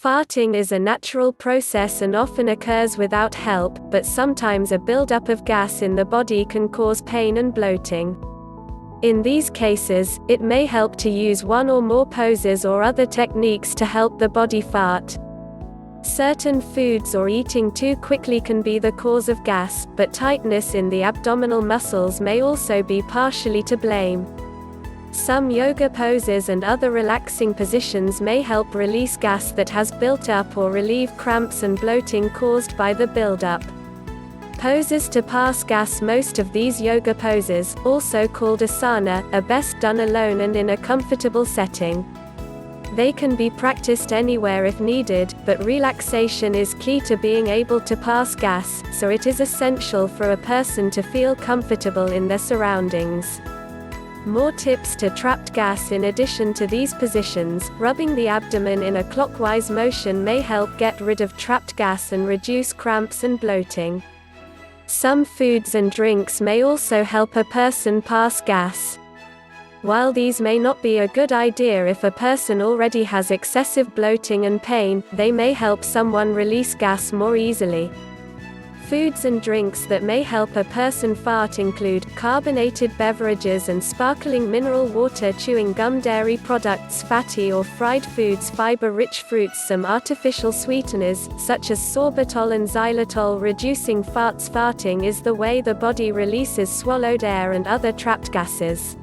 Farting is a natural process and often occurs without help, but sometimes a buildup of gas in the body can cause pain and bloating. In these cases, it may help to use one or more poses or other techniques to help the body fart. Certain foods or eating too quickly can be the cause of gas, but tightness in the abdominal muscles may also be partially to blame. Some yoga poses and other relaxing positions may help release gas that has built up or relieve cramps and bloating caused by the buildup. Poses to pass gas. Most of these yoga poses, also called asana, are best done alone and in a comfortable setting. They can be practiced anywhere if needed, but relaxation is key to being able to pass gas, so it is essential for a person to feel comfortable in their surroundings. More tips to trapped gas. In addition to these positions, rubbing the abdomen in a clockwise motion may help get rid of trapped gas and reduce cramps and bloating. Some foods and drinks may also help a person pass gas. While these may not be a good idea if a person already has excessive bloating and pain, they may help someone release gas more easily. Foods and drinks that may help a person fart include carbonated beverages and sparkling mineral water, chewing gum, dairy products, fatty or fried foods, fiber-rich fruits, some artificial sweeteners, such as sorbitol and xylitol, reducing farts. Farting is the way the body releases swallowed air and other trapped gases.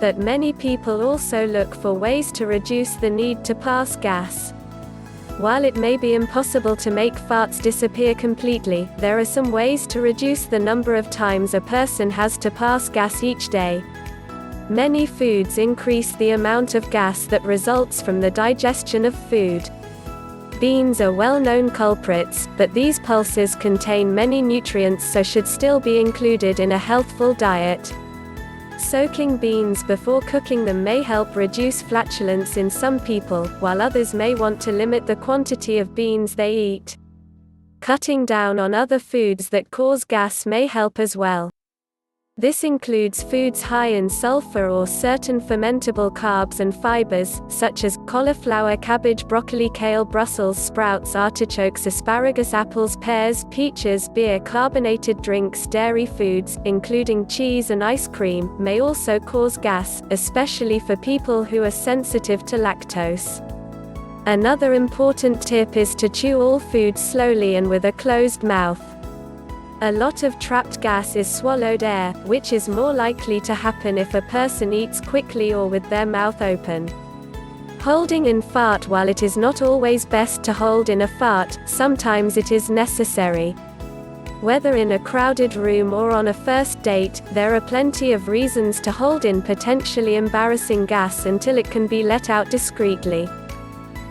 But many people also look for ways to reduce the need to pass gas. While it may be impossible to make farts disappear completely, there are some ways to reduce the number of times a person has to pass gas each day. Many foods increase the amount of gas that results from the digestion of food. Beans are well-known culprits, but these pulses contain many nutrients, so should still be included in a healthful diet. Soaking beans before cooking them may help reduce flatulence in some people, while others may want to limit the quantity of beans they eat. Cutting down on other foods that cause gas may help as well. This includes foods high in sulfur or certain fermentable carbs and fibers, such as cauliflower, cabbage, broccoli, kale, Brussels sprouts, artichokes, asparagus, apples, pears, peaches, beer. Carbonated drinks. Dairy foods, including cheese and ice cream, may also cause gas, especially for people who are sensitive to lactose. Another important tip is to chew all foods slowly and with a closed mouth. A lot of trapped gas is swallowed air, which is more likely to happen if a person eats quickly or with their mouth open. Holding in fart. While it is not always best to hold in a fart, sometimes it is necessary. Whether in a crowded room or on a first date, there are plenty of reasons to hold in potentially embarrassing gas until it can be let out discreetly.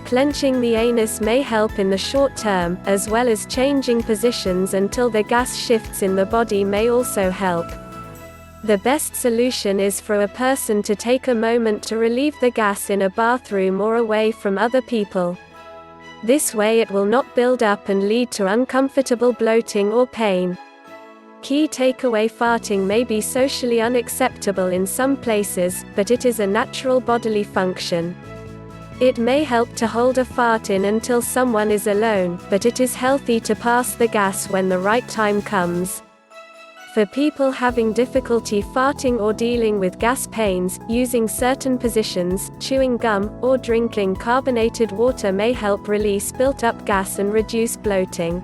Clenching the anus may help in the short term, as well as changing positions until the gas shifts in the body may also help. The best solution is for a person to take a moment to relieve the gas in a bathroom or away from other people. This way it will not build up and lead to uncomfortable bloating or pain. Key takeaway: farting may be socially unacceptable in some places, but it is a natural bodily function. It may help to hold a fart in until someone is alone, but it is healthy to pass the gas when the right time comes. For people having difficulty farting or dealing with gas pains, using certain positions, chewing gum, or drinking carbonated water may help release built-up gas and reduce bloating.